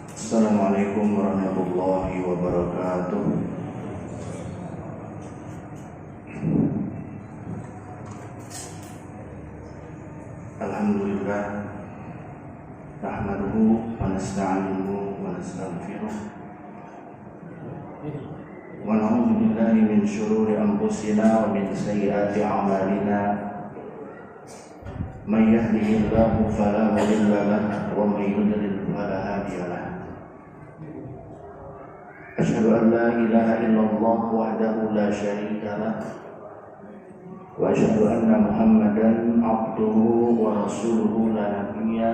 Assalamualaikum warahmatullahi wabarakatuh. Alhamdulillah, nahmaduhu wa nasta'inuhu wa nastaghfiruh wa na'udzu billahi min shururi anfusina wa min sayyiati a'malina. Man yahdihillahu fala mudilla lahu wa man yudlil fala hadiya lahu. Asyhadu an la ilaha illallah wahdahu la syarika lahu wa asyhadu anna Muhammadan abduhu wa rasuluhu la nabiyya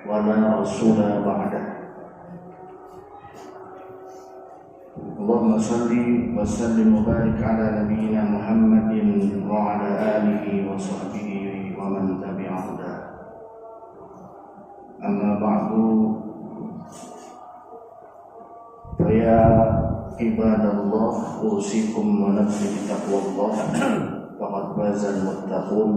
wa la rasula ba'dah. Allahumma salli wa sallim wa barik ala nabiyyina Muhammadin wa ala alihi wa sahbihi wa man tabi'ahu. Amma ba'du, ya ibadallah, usikum wa nafsi bitaqwallah, faqad fazal muttaqun.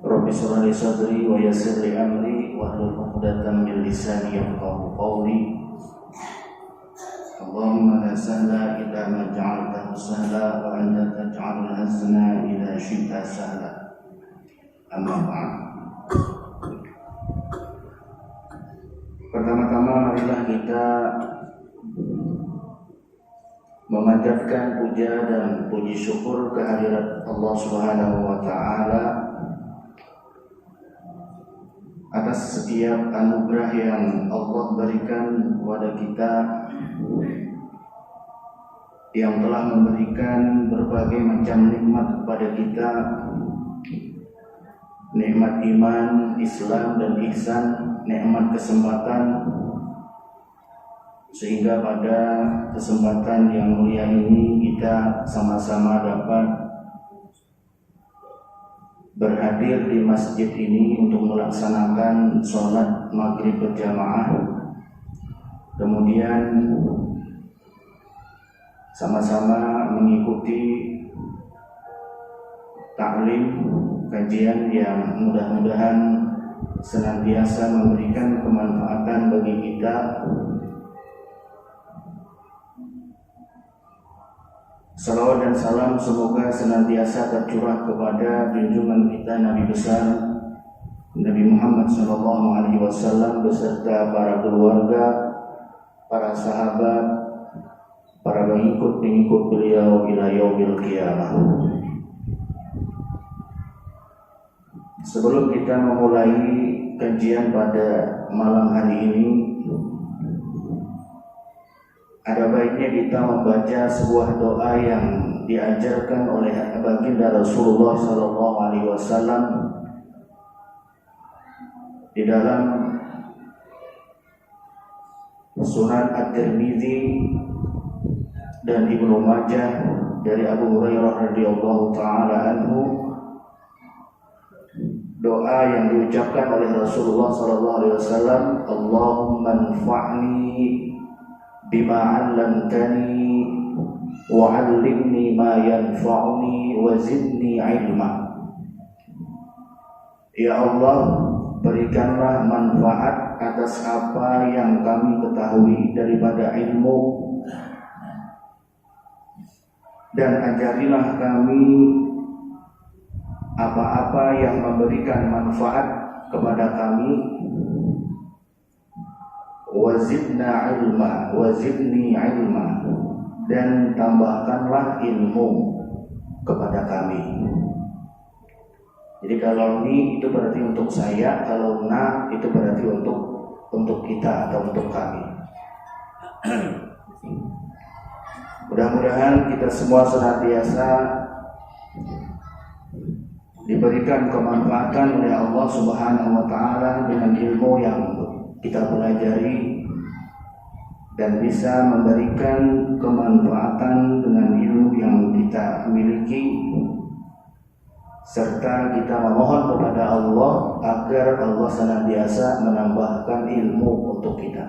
Rabbi shrah li sadri wa yassir li amri wahlul 'uqdatam min lisani yafqahu qawli. Allahumma la sahla illa ma ja'altahu sahla wa anta taj'alul hazna idza syi'ta sahla. Amma ba'd. Pertama-tama marilah kita memanjatkan puja dan puji syukur kehadirat Allah Subhanahu wa taala atas setiap anugerah yang Allah berikan kepada kita, yang telah memberikan berbagai macam nikmat kepada kita, nikmat iman, Islam dan ihsan, nikmat kesempatan, sehingga pada kesempatan yang mulia ini kita sama-sama dapat berhadir di masjid ini untuk melaksanakan sholat maghrib berjamaah, kemudian sama-sama mengikuti taklim, kajian yang mudah-mudahan senantiasa memberikan kemanfaatan bagi kita. Salawat dan salam semoga senantiasa tercurah kepada junjungan kita Nabi besar Nabi Muhammad SAW beserta para keluarga, para sahabat, para pengikut beliau ila yaumil qiyamah. Sebelum kita memulai kajian pada malam hari ini, ada baiknya kita membaca sebuah doa yang diajarkan oleh baginda Rasulullah SAW di dalam Sunan At-Tirmidzi dan Ibnu Majah dari Abu Hurairah radhiyallahu taala anhu. Doa yang diucapkan oleh Rasulullah SAW, Allahumma anfa'ni bima 'allamtani wa 'allimni ma yanfa'uni wa zidni 'ilma. Ya Allah, berikanlah manfaat atas apa yang kami ketahui daripada ilmu, dan ajarilah kami apa-apa yang memberikan manfaat kepada kami. Wazidna ilma, wazidni ilma, dan tambahkanlah ilmu kepada kami. Jadi kalau ni itu berarti untuk saya, kalau na itu berarti untuk kita atau untuk kami. Mudah-mudahan kita semua senantiasa diberikan kemanfaatan oleh Allah Subhanahu wa taala dengan ilmu yang kita pelajari, dan bisa memberikan kemanfaatan dengan ilmu yang kita miliki, serta kita memohon kepada Allah agar Allah senantiasa menambahkan ilmu untuk kita.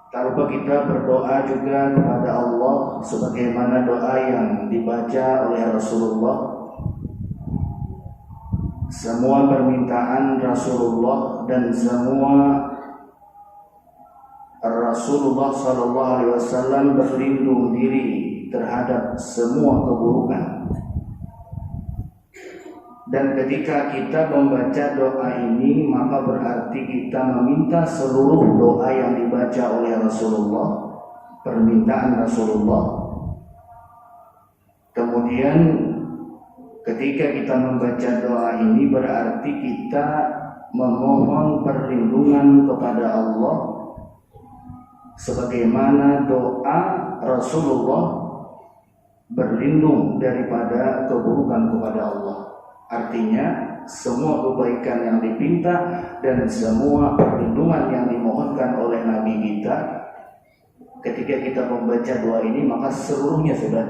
Tak lupa kita berdoa juga kepada Allah sebagaimana doa yang dibaca oleh Rasulullah semua permintaan Rasulullah dan semua Rasulullah sallallahu alaihi wasallam berlindung diri terhadap semua keburukan. Dan ketika kita membaca doa ini, maka berarti kita meminta seluruh doa yang dibaca oleh Rasulullah, permintaan Rasulullah. Kemudian ketika kita membaca doa ini, berarti kita memohon perlindungan kepada Allah sebagaimana doa Rasulullah berlindung daripada keburukan kepada Allah. Artinya semua kebaikan yang dipinta dan semua perlindungan yang dimohonkan oleh Nabi kita, ketika kita membaca doa ini maka seluruhnya sudah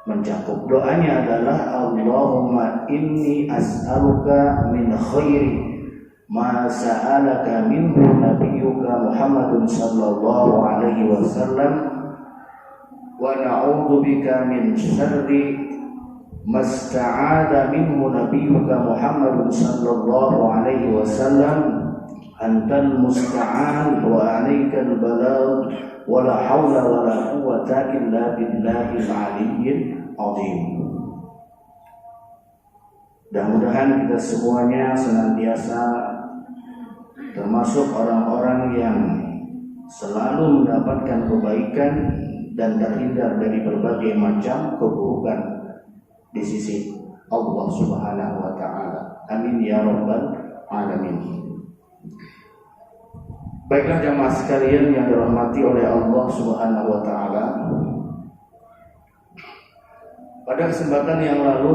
mencakup. Doanya adalah Allahumma inni as'aluka min khairi ma sa'alaka minhu nabiyyuka Muhammadun sallallahu alaihi wasallam wa na'udzu bika min syarri masta'adha minhu nabiyyuka Muhammadun sallallahu alaihi wasallam antal musta'an wa 'alaikal balagh wa la haula wa la quwwata illa billahil 'aliyyil 'azim. Mudah-mudahan kita semuanya senantiasa termasuk orang-orang yang selalu mendapatkan kebaikan dan terhindar dari berbagai macam keburukan di sisi Allah Subhanahu wa taala. Amin ya rabbal alamin. Baiklah jamaah sekalian yang dirahmati oleh Allah Subhanahu wa taala. Pada kesempatan yang lalu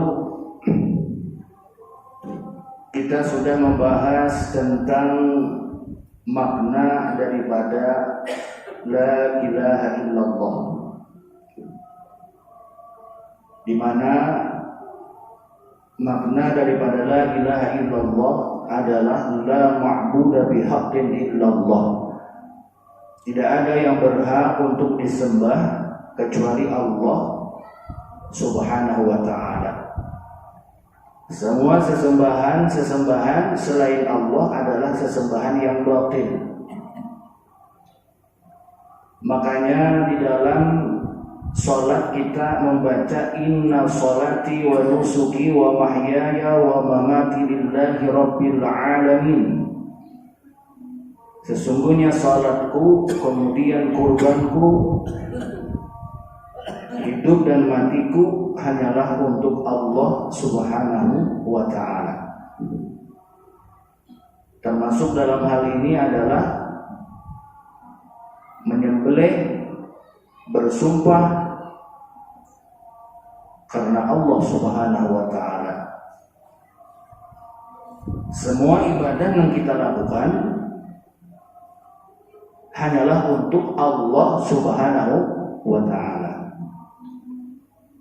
kita sudah membahas tentang makna daripada la ilaha illallah, di mana makna daripada la ilaha illallah adalah la ma'budu bihaqqin illallah. Tidak ada yang berhak untuk disembah kecuali Allah Subhanahu wa ta'ala. Semua sesembahan selain Allah adalah sesembahan yang batil. Makanya di dalam salat kita membaca inna salati wa nusuki wa mahyaya wa mamati lillahi rabbil alamin. Sesungguhnya salatku, kemudian kurbanku, hidup dan matiku hanyalah untuk Allah Subhanahu wa ta'ala. Termasuk dalam hal ini adalah menyembelih, bersumpah karena Allah Subhanahu wa ta'ala. Semua ibadah yang kita lakukan hanyalah untuk Allah Subhanahu wa ta'ala.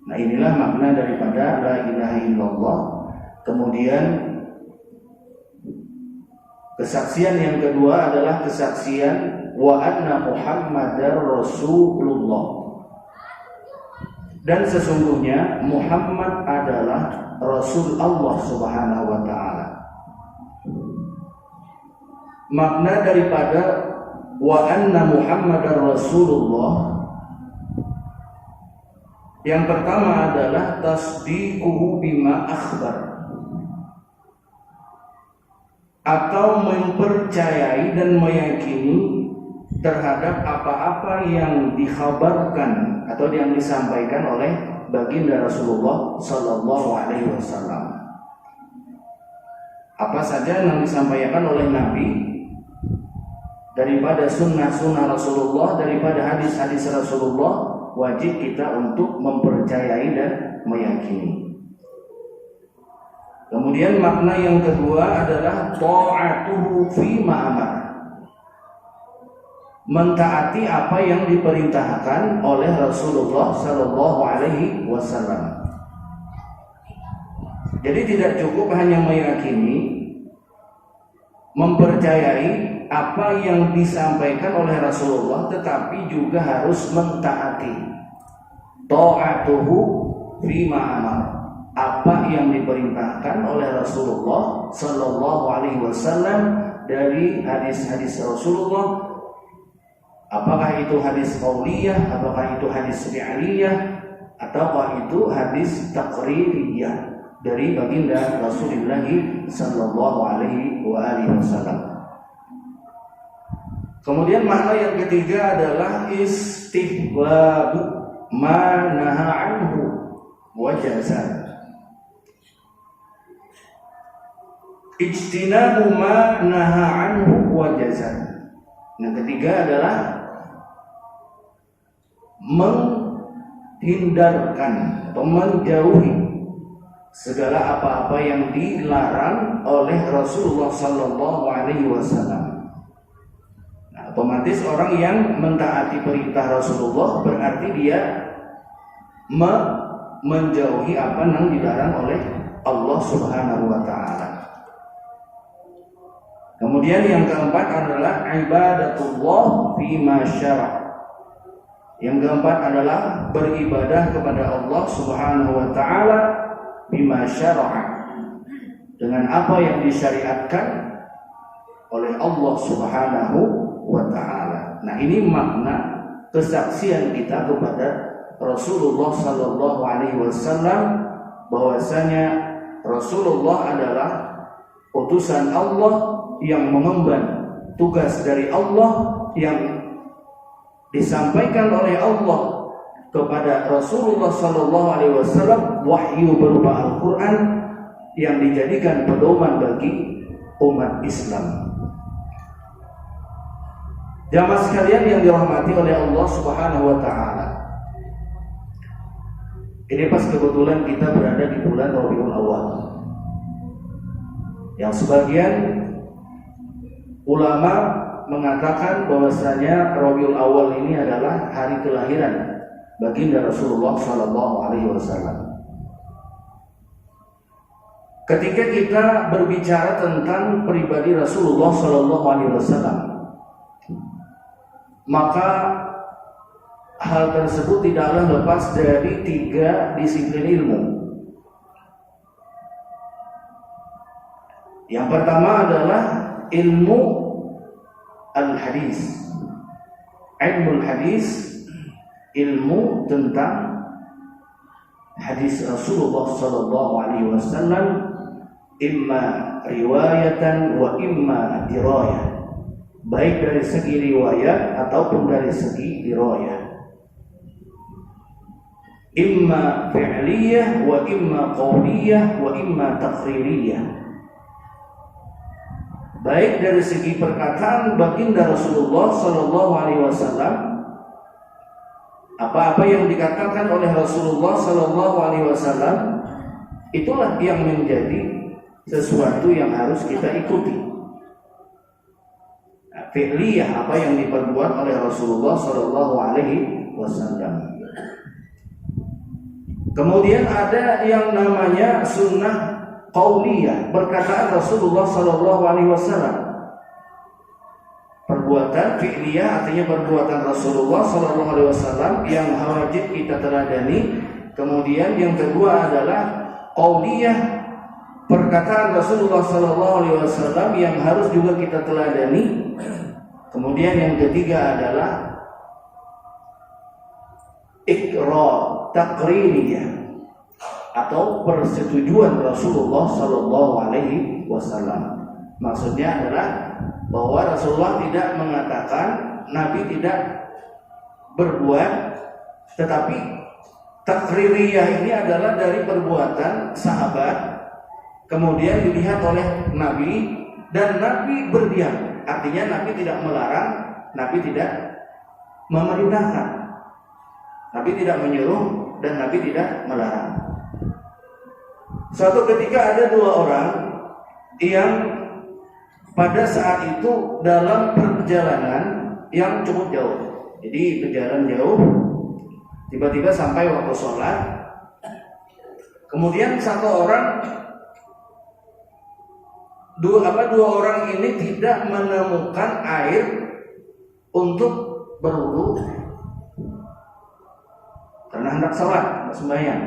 Nah, inilah makna daripada la ilaha illallah. Kemudian kesaksian yang kedua adalah kesaksian wa anna Muhammadar Rasulullah. Dan sesungguhnya Muhammad adalah Rasul Allah Subhanahu wa ta'ala. Makna daripada wa anna Muhammadar Rasulullah, yang pertama adalah tasdiquhu bima akhbar, atau mempercayai dan meyakini terhadap apa-apa yang dikhabarkan atau yang disampaikan oleh baginda Rasulullah sallallahu alaihi wasallam. Apa saja yang disampaikan oleh Nabi daripada sunnah-sunnah Rasulullah, daripada hadis-hadis Rasulullah, wajib kita untuk mempercayai dan meyakini. Kemudian makna yang kedua adalah ta'atuhu fi ma'amar, mentaati apa yang diperintahkan oleh Rasulullah sallallahu alaihi wasallam. Jadi tidak cukup hanya meyakini, mempercayai apa yang disampaikan oleh Rasulullah, tetapi juga harus mentaati. Ta'atuhu fi ma'amar, apa yang diperintahkan oleh Rasulullah Sallallahu Alaihi Wasallam dari hadis-hadis Rasulullah. Apakah itu hadis qauliyah, apakah itu hadis fi'liyah, ataukah itu hadis taqririyah dari baginda Rasulullah Sallallahu Alaihi Wasallam. Kemudian makna yang ketiga adalah istihbab ma naha anhu wa jazaa. Ijtinabu ma naha anhu wa jazaa. Yang ketiga adalah menghindarkan atau menjauhi segala apa-apa yang dilarang oleh Rasulullah Sallallahu Alaihi Wasallam. Nah, otomatis orang yang mentaati perintah Rasulullah berarti dia menjauhi apa yang dilarang oleh Allah Subhanahu Wa Taala. Kemudian yang keempat adalah ibadatullah fima syara'. Yang keempat adalah beribadah kepada Allah Subhanahu wa taala bima syara'a, dengan apa yang disyariatkan oleh Allah Subhanahu wa taala. Nah, ini makna kesaksian kita kepada Rasulullah sallallahu alaihi wasallam bahwasanya Rasulullah adalah utusan Allah yang mengemban tugas dari Allah yang disampaikan oleh Allah kepada Rasulullah sallallahu alaihi wasallam, wahyu berupa Al-Qur'an yang dijadikan pedoman bagi umat Islam. Jamaah sekalian yang dirahmati oleh Allah Subhanahu wa taala. Ini pas kebetulan kita berada di bulan Rabiul Awal. Yang sebagian ulama mengatakan bahwasanya Rabiul Awal ini adalah hari kelahiran baginda Rasulullah sallallahu alaihi wasallam. Ketika kita berbicara tentang pribadi Rasulullah sallallahu alaihi wasallam, maka hal tersebut tidaklah lepas dari 3 disiplin ilmu. Yang pertama adalah ilmu al-hadis. Ilmu hadis, ilmu tentang hadis Rasulullah sallallahu alaihi wasallam, imma riwayatan wa imma dirayah, baik dari segi riwayat ataupun dari segi dirayah. Imma fi'liyah wa imma qauliyah wa imma taqririyah, baik dari segi perkataan baginda Rasulullah sallallahu alaihi wasallam, apa-apa yang dikatakan oleh Rasulullah sallallahu alaihi wasallam itulah yang menjadi sesuatu yang harus kita ikuti. Nah, fi'liyah, apa yang diperbuat oleh Rasulullah sallallahu alaihi wasallam. Kemudian ada yang namanya sunnah qauliyah, perkataan Rasulullah sallallahu alaihi wasallam. Perbuatan fi'liyah artinya perbuatan Rasulullah sallallahu alaihi wasallam yang wajib kita teladani. Kemudian yang kedua adalah qauliyah, perkataan Rasulullah sallallahu alaihi wasallam yang harus juga kita teladani. Kemudian yang ketiga adalah iqrar taqririyah atau persetujuan Rasulullah sallallahu alaihi wasallam. Maksudnya adalah bahwa Rasulullah tidak mengatakan, Nabi tidak berbuat, tetapi taqririyah ini adalah dari perbuatan sahabat, kemudian dilihat oleh Nabi dan Nabi berdiam. Artinya Nabi tidak melarang, Nabi tidak memerintahkan, Nabi tidak menyuruh, dan Nabi tidak melarang. Suatu ketika ada 2 orang yang pada saat itu dalam perjalanan yang cukup jauh. Jadi berjalan jauh, tiba-tiba sampai waktu sholat. Kemudian dua orang ini tidak menemukan air untuk berwudu karena hendak sholat, sembahyang.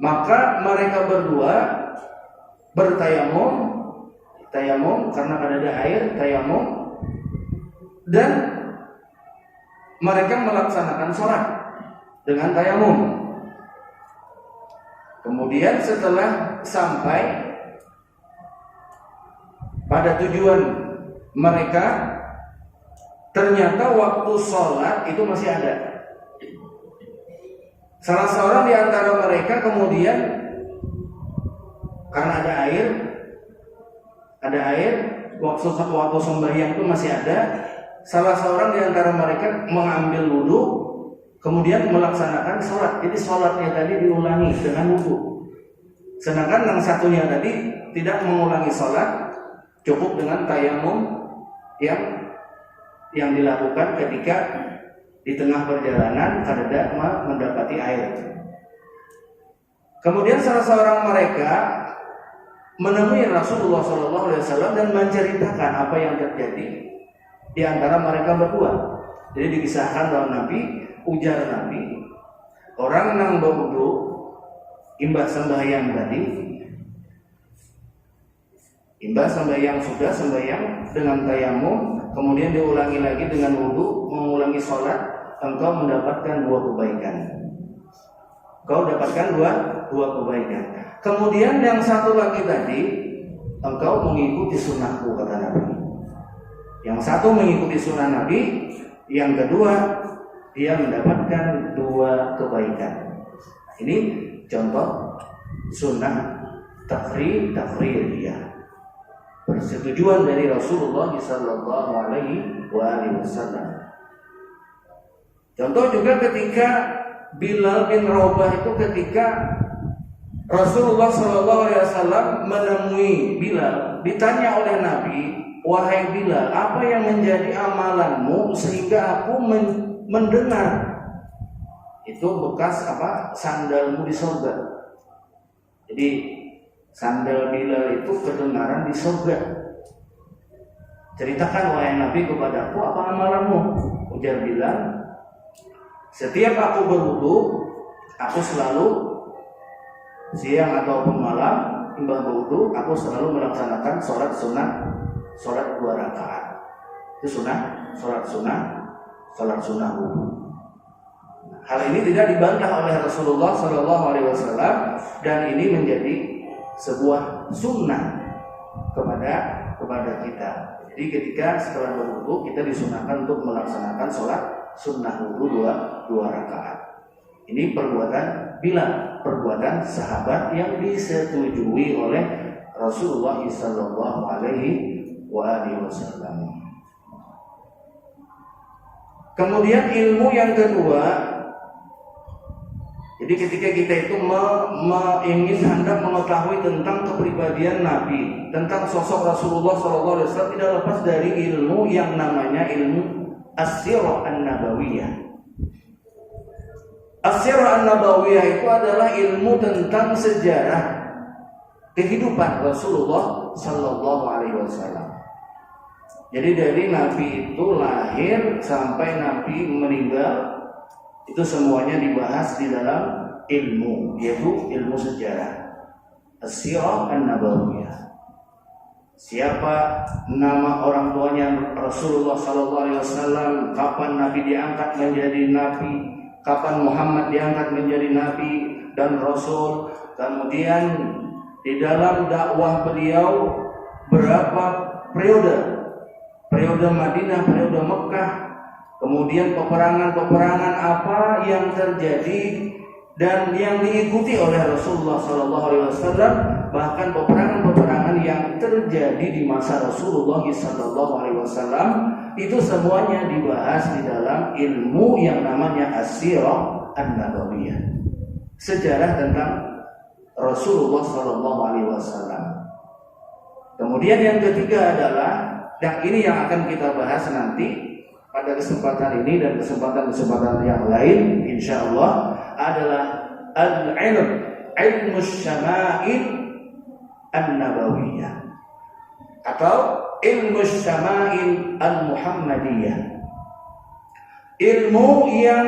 Maka mereka berdua bertayamum karena ada air, tayamum, dan mereka melaksanakan sholat dengan tayamum. Kemudian setelah sampai pada tujuan mereka, ternyata waktu sholat itu masih ada. Salah seorang di antara mereka kemudian karena ada air, waktu sembahyang itu masih ada. Salah seorang di antara mereka mengambil wudu, kemudian melaksanakan sholat. Jadi sholatnya tadi diulangi dengan wudu. Sedangkan yang satunya tadi tidak mengulangi sholat, cukup dengan tayamum yang dilakukan ketika di tengah perjalanan karena mendapati air. Kemudian salah seorang mereka menemui Rasulullah SAW dan menceritakan apa yang terjadi di antara mereka berdua. Jadi dikisahkan oleh Nabi, ujar Nabi, orang nang berwudu imbah sembahyang tadi, sudah sembahyang dengan tayamum, kemudian diulangi lagi dengan wudu, mengulangi sholat, engkau mendapatkan dua kebaikan. Kemudian yang satu lagi tadi, engkau mengikuti sunnahku, kata Nabi. Yang satu mengikuti sunnah Nabi, yang kedua dia mendapatkan dua kebaikan. Ini contoh sunnah takririyah, persetujuan dari Rasulullah SAW. Contoh juga ketika Bilal bin Rabah itu, ketika Rasulullah SAW menemui Bilal, ditanya oleh Nabi, wahai Bilal, apa yang menjadi amalanmu sehingga aku mendengar itu bekas sandalmu di surga. Jadi sandal Bilal itu kedengaran di surga. Ceritakan wahai Nabi kepadaku, apa amalanmu? Ujar Bilal, setiap aku berwudu, aku selalu siang ataupun malam imbah berwudu, aku selalu melaksanakan sholat sunnah, sholat 2 rakaat. Itu sholat sunnah wudu. Hal ini tidak dibantah oleh Rasulullah SAW dan ini menjadi sebuah sunnah kepada kita. Jadi ketika setelah berwudu kita disunahkan untuk melaksanakan sholat sunnah wudu 2 rakaat. Ini perbuatan Bilal, perbuatan sahabat yang disetujui oleh Rasulullah SAW. Kemudian ilmu yang kedua, jadi ketika kita itu ingin hendak mengetahui tentang kepribadian Nabi, tentang sosok Rasulullah SAW, tidak lepas dari ilmu yang namanya ilmu As-Sirah An-Nabawiyah. As-Sirah An-Nabawiyah itu adalah ilmu tentang sejarah kehidupan Rasulullah SAW. Jadi dari Nabi itu lahir sampai Nabi meninggal, itu semuanya dibahas di dalam ilmu, yaitu ilmu sejarah. As-Sirah An-Nabawiyah. Siapa nama orang tuanya Rasulullah SAW, kapan Nabi diangkat menjadi Nabi, kapan Muhammad diangkat menjadi Nabi dan Rasul. Kemudian di dalam dakwah beliau berapa periode Madinah, periode Mekah, kemudian peperangan apa yang terjadi dan yang diikuti oleh Rasulullah SAW, bahkan peperangan yang terjadi di masa Rasulullah SAW, itu semuanya dibahas di dalam ilmu yang namanya As-Sirah An-Nabawiyah, sejarah tentang Rasulullah SAW. Kemudian yang ketiga adalah, dan ini yang akan kita bahas nanti pada kesempatan ini dan kesempatan yang lain, insyaallah, adalah ilmu syama'il an-nabawiyah atau ilmu syama'il al-muhammadiyah, ilmu yang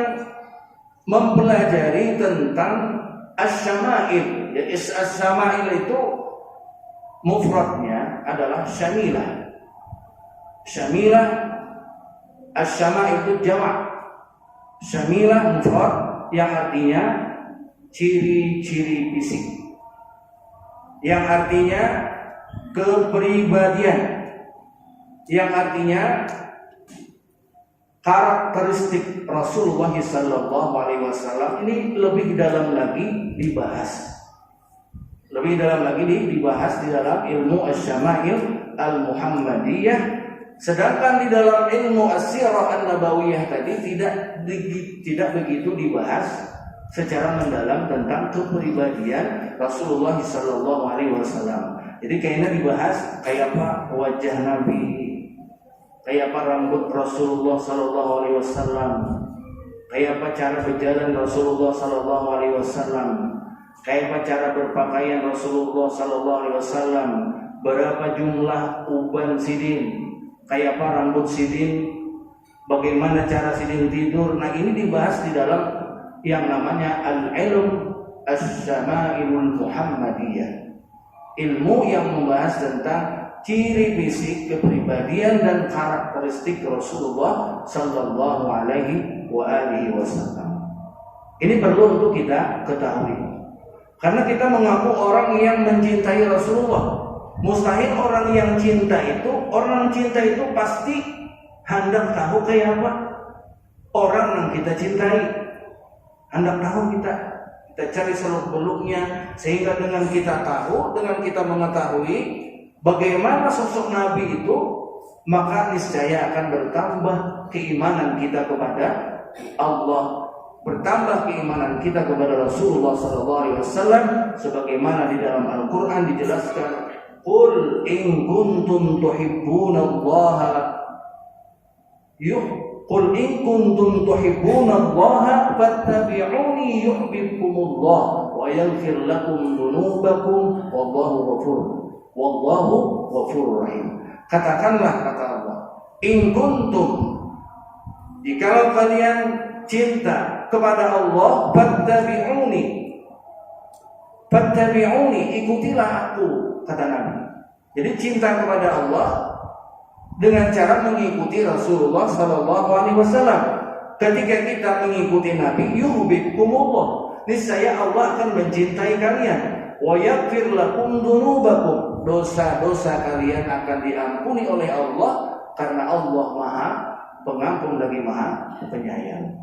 mempelajari tentang Asy-syama'il. Ya, asy-syama'il itu mufradnya adalah syamilah. Syamilah, asy-syama'il itu jamak. Syamilah mufrad yang artinya ciri-ciri fisik, yang artinya kepribadian, yang artinya karakteristik Rasulullah sallallahu alaihi wasallam. Ini lebih dalam lagi dibahas. Lebih dalam lagi dibahas di dalam ilmu asy-syama'il al-Muhammadiyah. Sedangkan di dalam ilmu as-sirah an-nabawiyah tadi tidak begitu dibahas secara mendalam tentang kepribadian Rasulullah sallallahu alaihi wasallam. Jadi kayaknya dibahas kayak apa wajah Nabi, kayak apa rambut Rasulullah sallallahu alaihi wasallam, kayak apa cara berjalan Rasulullah sallallahu alaihi wasallam, kayak apa cara berpakaian Rasulullah sallallahu alaihi wasallam, berapa jumlah uban sidin, kayak apa rambut sidin, bagaimana cara sidin tidur. Nah, ini dibahas di dalam yang namanya al-ilm asy-syama'ilul Muhammadiyah. Ilmu yang membahas tentang ciri fisik, kepribadian dan karakteristik Rasulullah sallallahu alaihi wasallam. Ini perlu untuk kita ketahui. Karena kita mengaku orang yang mencintai Rasulullah. Mustahil orang yang cinta itu pasti hendak tahu kayak apa orang yang kita cintai. Hendak tahu kita cari seluk-beluknya, sehingga dengan kita tahu, dengan kita mengetahui bagaimana sosok Nabi itu, maka niscaya akan bertambah keimanan kita kepada Allah, bertambah keimanan kita kepada Rasulullah SAW, sebagaimana di dalam Al-Quran dijelaskan, Qul in kuntum tuhibbunallaha Qul in kuntum tuhibbunallaha fattabi'uni yuhibbukumullah wa yaghfir lakum dzunubakum wallahu ghafurur rahim. Katakanlah, kata Allah, in kuntum, jika kalian cinta kepada Allah, fattabi'uni, ikutilah aku, kata Nabi. Jadi cinta kepada Allah dengan cara mengikuti Rasulullah sallallahu alaihi wasallam. Ketika kita mengikuti Nabi, yuhibbukumullah, niscaya Allah akan mencintai kalian. Wa yaghfir lakum dzunubakum, dosa-dosa kalian akan diampuni oleh Allah, karena Allah Maha Pengampun lagi Maha Penyayang.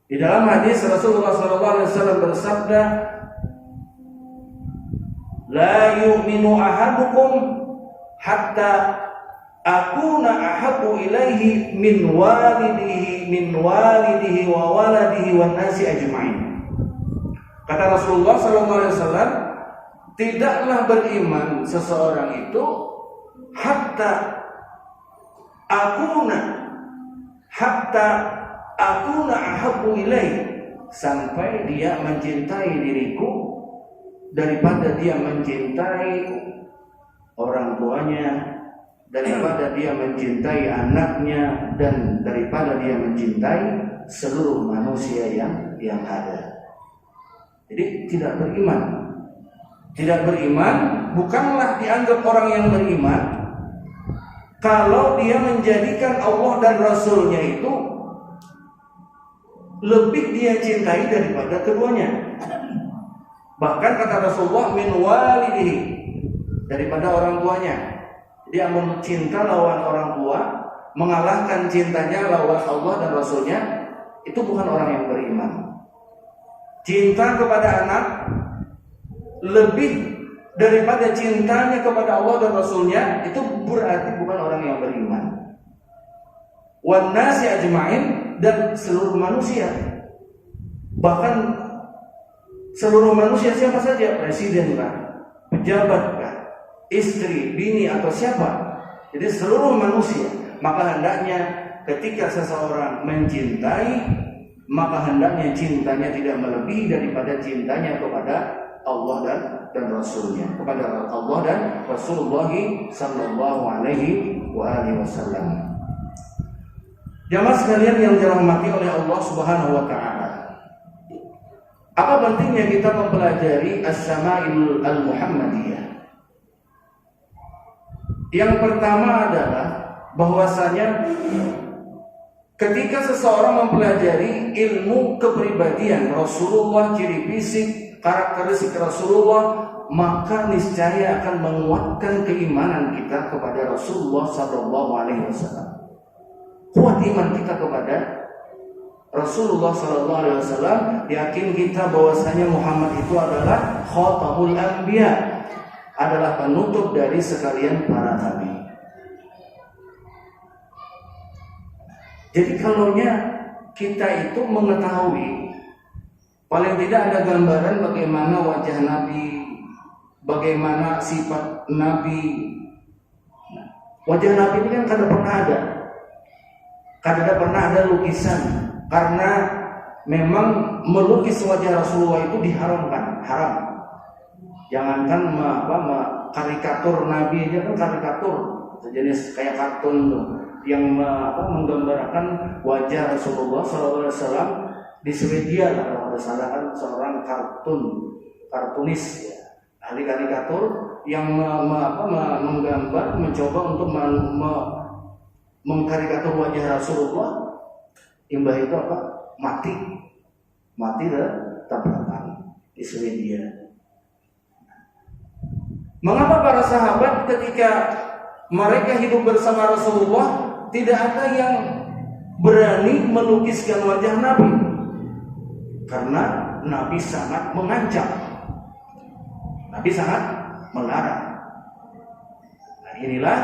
Di dalam hadis Rasulullah sallallahu alaihi wasallam bersabda, la yu'minu ahadukum hatta akuna ahabbu ilaihi min walidihi wa waladihi wan nasi ajma'in. Kata Rasulullah sallallahu alaihi wasallam, tidaklah beriman seseorang itu hatta akuna ahabbu ilaihi, sampai dia mencintai diriku daripada dia mencintai orang tuanya, daripada dia mencintai anaknya, dan daripada dia mencintai seluruh manusia yang ada. Jadi tidak beriman bukanlah dianggap orang yang beriman kalau dia menjadikan Allah dan Rasulnya itu lebih dia cintai daripada keduanya. Bahkan kata Rasulullah, min walidihi, daripada orang tuanya. Dia mencinta lawan orang tua, mengalahkan cintanya lawan Allah dan Rasulnya, itu bukan orang yang beriman. Cinta kepada anak lebih daripada cintanya kepada Allah dan Rasulnya, itu berarti bukan orang yang beriman. Wan nasi ajma'in, dan seluruh manusia. Bahkan seluruh manusia siapa saja, presiden kah, pejabat kah, istri, bini atau siapa. Jadi seluruh manusia. Maka hendaknya ketika seseorang mencintai, maka hendaknya cintanya tidak melebihi daripada cintanya kepada Allah dan Rasulnya, kepada Allah dan Rasulullah sallallahu alaihi wasallam. Jamaah sekalian yang dirahmati oleh Allah Subhanahu wa taala, Apa pentingnya kita mempelajari As-Syama'il Al-Muhammadiyah? Yang pertama adalah bahwasanya ketika seseorang mempelajari ilmu kepribadian Rasulullah, ciri fisik, karakteristik Rasulullah, maka niscaya akan menguatkan keimanan kita kepada Rasulullah sallallahu alaihi wasallam. Kuat iman kita kepada Rasulullah sallallahu alaihi wasallam, yakin kita bahwasanya Muhammad itu adalah khatamul anbiya, adalah penutup dari sekalian para nabi. Jadi kalaunya kita itu mengetahui, paling tidak ada gambaran bagaimana wajah Nabi, bagaimana sifat Nabi. Wajah Nabi ini kan kada pernah ada lukisan, karena memang melukis wajah Rasulullah itu diharamkan, haram. Jangankan karikatur Nabi aja kan karikatur, sejenis kayak kartun tuh, yang menggambarkan wajah Rasulullah SAW di Swedia lah, kalau tidak salah kan seorang kartunis ya, ahli karikatur yang menggambar, mencoba untuk mengkarikatur wajah Rasulullah. Imbah itu mati tabrakan di Swedia. Mengapa para sahabat ketika mereka hidup bersama Rasulullah tidak ada yang berani melukiskan wajah Nabi? Karena Nabi sangat mengancam, Nabi sangat melarang. Nah, inilah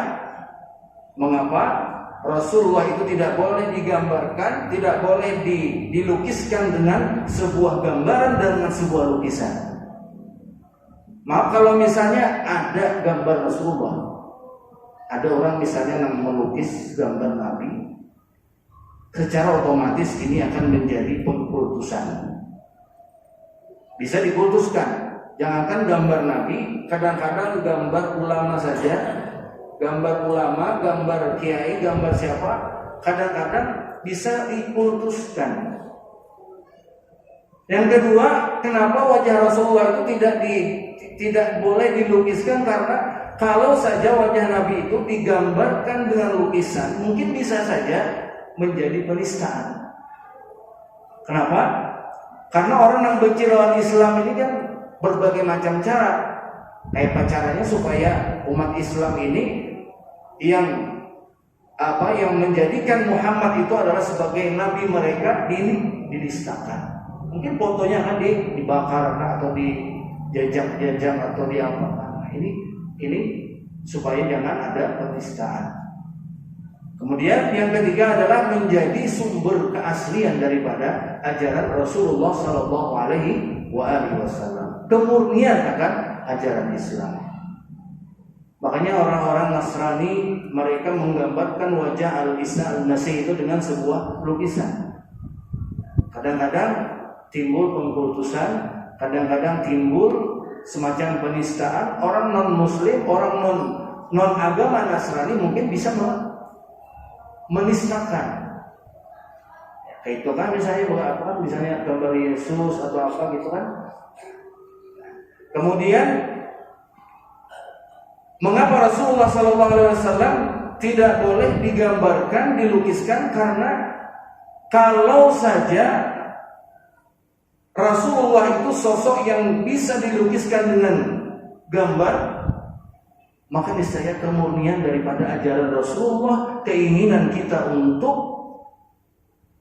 mengapa Rasulullah itu tidak boleh digambarkan, tidak boleh dilukiskan dengan sebuah gambaran dan dengan sebuah lukisan. Maaf kalau misalnya ada gambar Rasulullah, ada orang misalnya yang melukis gambar Nabi, secara otomatis ini akan menjadi pengkultusan. Bisa dikultuskan. Jangankan gambar Nabi, kadang-kadang gambar ulama saja, gambar ulama, gambar kiai, gambar siapa, kadang-kadang bisa dikultuskan. Yang kedua, kenapa wajah Rasulullah itu tidak boleh dilukiskan? Karena kalau saja wajah Nabi itu digambarkan dengan lukisan, mungkin bisa saja menjadi penistaan. Kenapa? Karena orang yang benci lawan Islam ini kan berbagai macam cara. Kayak caranya supaya umat Islam ini yang menjadikan Muhammad itu adalah sebagai nabi mereka dinistakan. Mungkin fotonya akan dibakar atau dijajak-jajak atau diapakan. Nah, ini supaya jangan ada penistaan. Kemudian yang ketiga adalah menjadi sumber keaslian daripada ajaran Rasulullah sallallahu alaihi wasallam. Kemurnian akan ajaran Islam. Makanya orang-orang Nasrani mereka menggambarkan wajah Al-Isa Al-Masih itu dengan sebuah lukisan. Kadang-kadang timbul pengkultusan, kadang-kadang timbul semacam penistaan. Orang non-muslim, orang non agama Nasrani mungkin bisa menistakan. Kayak itu kan misalnya gambar Yesus atau apa gitu kan. Kemudian mengapa Rasulullah SAW tidak boleh digambarkan, dilukiskan? Karena kalau saja Rasulullah itu sosok yang bisa dilukiskan dengan gambar, maka niscaya kemurnian daripada ajaran Rasulullah, keinginan kita untuk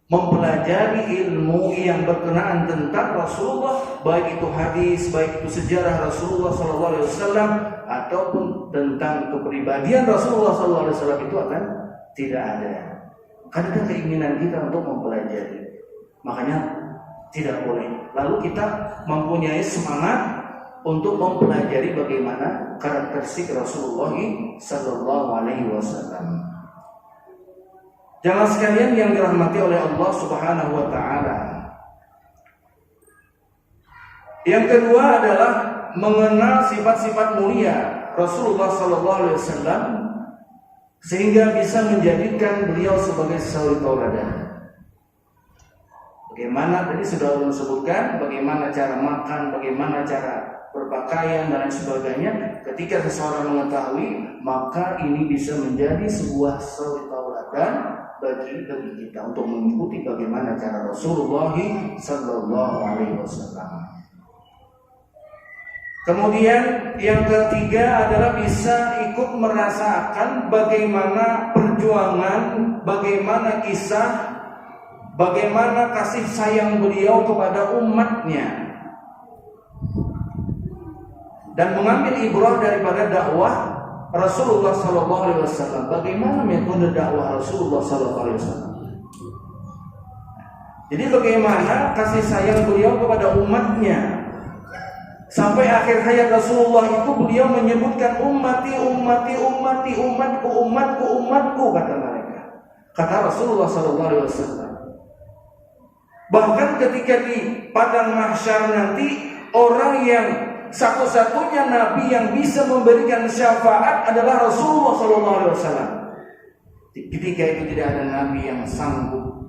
mempelajari ilmu yang berkenaan tentang Rasulullah, baik itu hadis, baik itu sejarah Rasulullah SAW, ataupun tentang kepribadian Rasulullah SAW, itu akan tidak ada. Karena keinginan kita untuk mempelajari, makanya tidak boleh. Lalu kita mempunyai semangat untuk mempelajari bagaimana karakteristik Rasulullah SAW. Jamaah sekalian yang dirahmati oleh Allah Subhanahu wa taala. Yang kedua adalah mengenal sifat-sifat mulia Rasulullah SAW sehingga bisa menjadikan beliau sebagai suri tauladan. Bagaimana tadi sudah Allah sebutkan, bagaimana cara makan, bagaimana cara berpakaian dan lain sebagainya. Ketika seseorang mengetahui, maka ini bisa menjadi sebuah suri tauladan bagi kita untuk mengikuti bagaimana cara Rasulullah sallallahu alaihi wasallam. Kemudian yang ketiga adalah bisa ikut merasakan bagaimana perjuangan, bagaimana kisah, bagaimana kasih sayang beliau kepada umatnya, dan mengambil ibrah daripada dakwah Rasulullah sallallahu alaihi wasallam. Bagaimana metode dakwah Rasulullah sallallahu alaihi wasallam? Jadi bagaimana kasih sayang beliau kepada umatnya. Sampai akhir hayat Rasulullah itu beliau menyebutkan ummati, ummati, ummati, umatku, umatku, umatku, kata mereka. Kata Rasulullah sallallahu alaihi wasallam. Bahkan ketika di padang mahsyar nanti, orang yang satu-satunya nabi yang bisa memberikan syafaat adalah Rasulullah sallallahu alaihi wasallam. Ketika itu tidak ada nabi yang sanggup.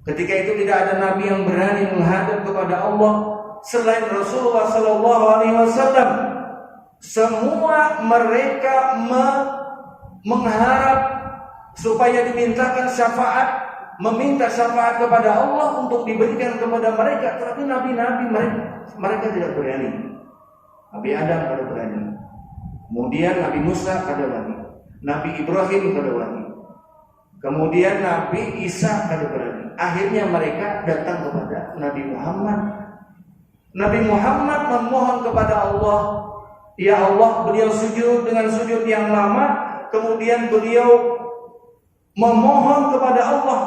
Ketika itu tidak ada nabi yang berani menghadap kepada Allah selain Rasulullah sallallahu alaihi wasallam. Semua mereka mengharap supaya dimintakan syafaat, meminta syafaat kepada Allah untuk diberikan kepada mereka. Tetapi nabi-nabi mereka tidak berani. Nabi Adam kada berani. Kemudian Nabi Musa kada berani. Nabi Ibrahim kada berani. Kemudian Nabi Isa kada berani. Akhirnya mereka datang kepada Nabi Muhammad. Nabi Muhammad memohon kepada Allah, ya Allah, beliau sujud dengan sujud yang lama, kemudian beliau memohon kepada Allah.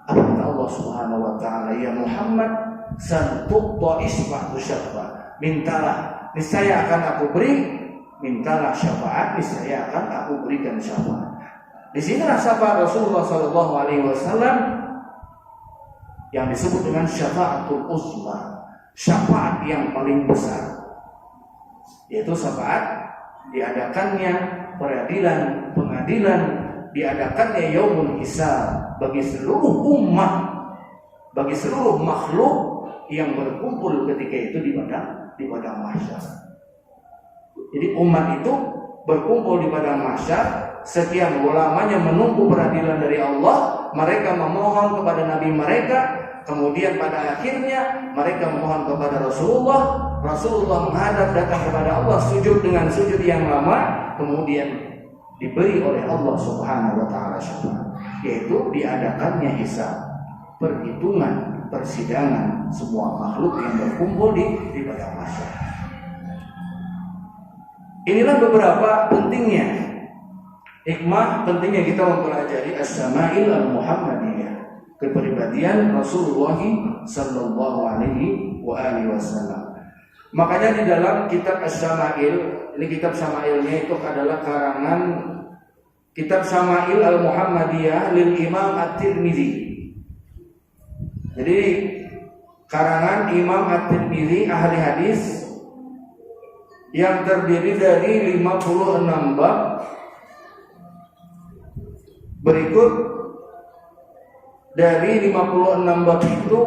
Apa kata Allah Subhanahu wa taala? Ya Muhammad, santuqta isfa'u syafa. Mintalah, niscaya akan aku beri. Mintalah syafaat, niscaya akan aku berikan syafaat. Di sinilah syafaat Rasulullah sallallahu alaihi wasallam yang disebut dengan syafaatul uzma, syafaat yang paling besar, yaitu syafaat diadakannya pengadilan, diadakannya yaumul hisab bagi seluruh umat, bagi seluruh makhluk yang berkumpul ketika itu di padang mahsyar. Jadi umat itu berkumpul di padang mahsyar, sekian lamanya menunggu peradilan dari Allah. Mereka memohon kepada nabi mereka. Kemudian pada akhirnya mereka memohon kepada Rasulullah. Rasulullah menghadap datang kepada Allah, sujud dengan sujud yang lama. Kemudian diberi oleh Allah Subhanahu wa taala syafaat, yaitu diadakannya hisab, perhitungan, persidangan semua makhluk yang berkumpul di padang mahsyar. Inilah beberapa pentingnya, hikmah pentingnya kita mempelajari as-sama'il al-muhammadiyah, kepribadian Rasulullah sallallahu alaihi wasallam. Makanya di dalam kitab As-Sama'il, ini kitab Sama'ilnya itu adalah karangan kitab Sama'il al-Muhammadiyah lil Imam At-Tirmidzi. Jadi karangan Imam At-Tirmidzi ahli hadis yang terdiri dari 56 bab. Berikut dari 56 bab itu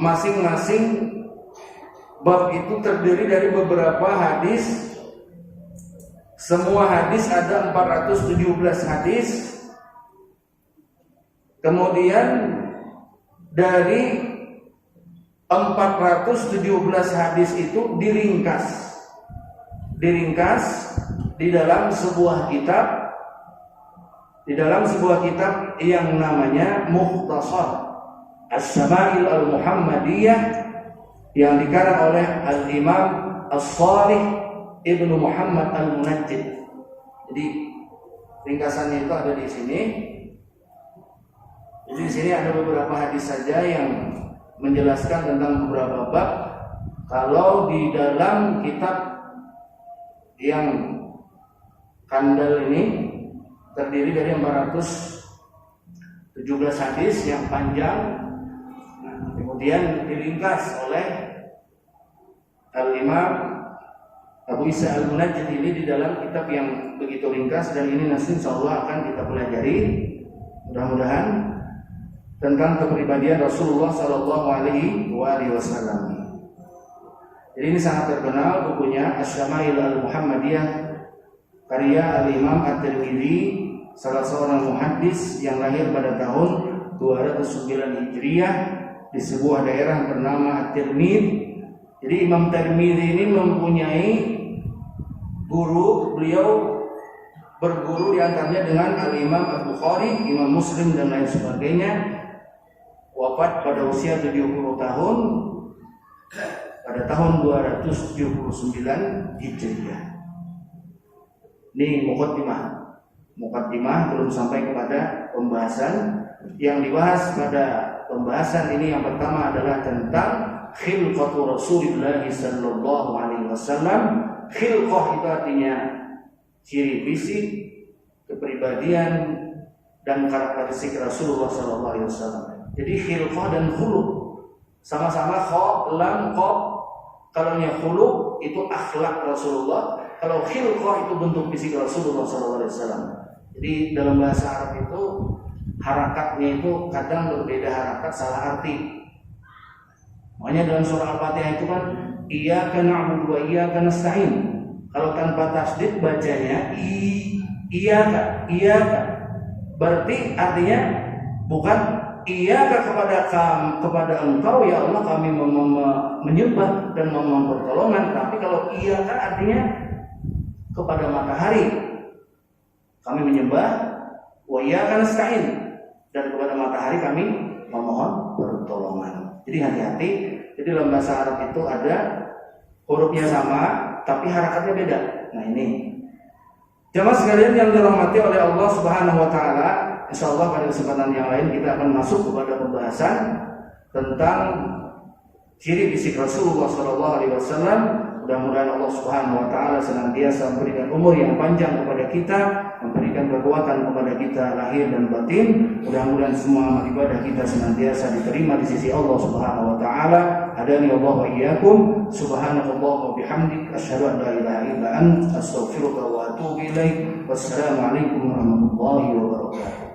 masing-masing bab itu terdiri dari beberapa hadis. Semua hadis ada 417 hadis. Kemudian dari 417 hadis itu diringkas di dalam sebuah kitab yang namanya Mukhtasar As-Sama'il Al-Muhammadiyah yang dikarang oleh Al-Imam As-Shalih Ibnu Muhammad Al-Munajjid. Jadi ringkasannya itu ada di sini. Jadi di sini ada beberapa hadis saja yang menjelaskan tentang beberapa bab. Kalau di dalam kitab yang kandal ini terdiri dari 417 hadis yang panjang. Nah, kemudian diringkas oleh Al-Imam Abu Isa Al-Munajjid ini di dalam kitab yang begitu ringkas, dan ini nanti insyaallah akan kita pelajari mudah-mudahan. tentang kepribadian Rasulullah Sallallahu Alaihi Wasallam. Jadi ini sangat terkenal bukunya Asy-Syama'il Al-Muhammadiyah karya Al-Imam At-Tirmidzi, salah seorang muhaddis yang lahir pada tahun 209 Hijriah di sebuah daerah bernama At-Tirmidzi. Jadi Imam Tirmidzi ini mempunyai guru, beliau berguru diantaranya dengan Al-Imam Al-Bukhari, Imam Muslim dan lain sebagainya. Wafat pada usia 70 tahun pada tahun 279 Hijriah. Ini muqaddimah belum sampai kepada pembahasan. Yang dibahas pada pembahasan ini yang pertama adalah tentang khilqatu Rasulullah sallallahu alaihi wasallam. Khilqah itu artinya ciri fisik, kepribadian dan karakteristik Rasulullah sallallahu alaihi wasallam. Jadi khilqah dan khuluq sama-sama kha lam qa. Kalau yang khuluq itu akhlak Rasulullah, kalau khilqah itu bentuk fisik Rasulullah sallallahu alaihi wasallam. Jadi dalam bahasa Arab itu harakatnya itu kadang berbeda harakat, salah arti. Makanya dalam surah Al-Fatihah itu kan iyyaka na'budu wa iyyaka nasta'in. Kalau tanpa tasdid bacanya iyyaka. Berarti artinya bukan iyyaka kepada engkau ya Allah kami menyembah dan memohon pertolongan, tapi kalau iyyaka artinya kepada matahari kami menyembah, wa iyyaka nasta'in, dan kepada matahari kami memohon pertolongan. Jadi hati-hati. Jadi dalam bahasa Arab itu ada hurufnya sama tapi harakatnya beda. Nah ini jamaah sekalian yang dirahmati oleh Allah Subhanahu wa taala, insyaallah pada kesempatan yang lain kita akan masuk kepada pembahasan tentang ciri fisik Rasulullah sallallahu alaihi wasallam. Mudah-mudahan Allah Subhanahu wa taala senantiasa memberikan umur yang panjang kepada kita, memberikan kekuatan kepada kita lahir dan batin. Mudah-mudahan semua amal ibadah kita senantiasa diterima di sisi Allah Subhanahu wa taala. Hadani Allah wa iyyakum. Subhanallahi wa bihamdik, asyhadu an la ilaha illa anta, astaghfiruka wa atubu ilaik. Wassalamu alaikum warahmatullahi wabarakatuh.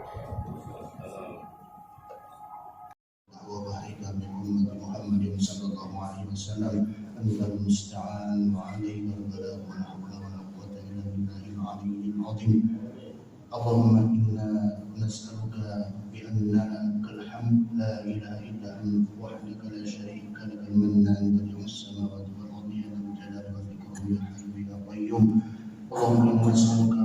Muhammadin sallallahu alaihi wasallam. Anta al-musta'an wa 'alaina al-balagh wa la hawla wa la quwwata illa billahil 'aliyyil 'azim. Allahumma inna nas'aluka bi anna lakal hamd la ilaha illa anta wahdaka la syarika lakal mannan badi'us samawati wal ardi ya dzal jalali wal ikram ya hayyu ya qayyum. Allahumma inna nas'aluka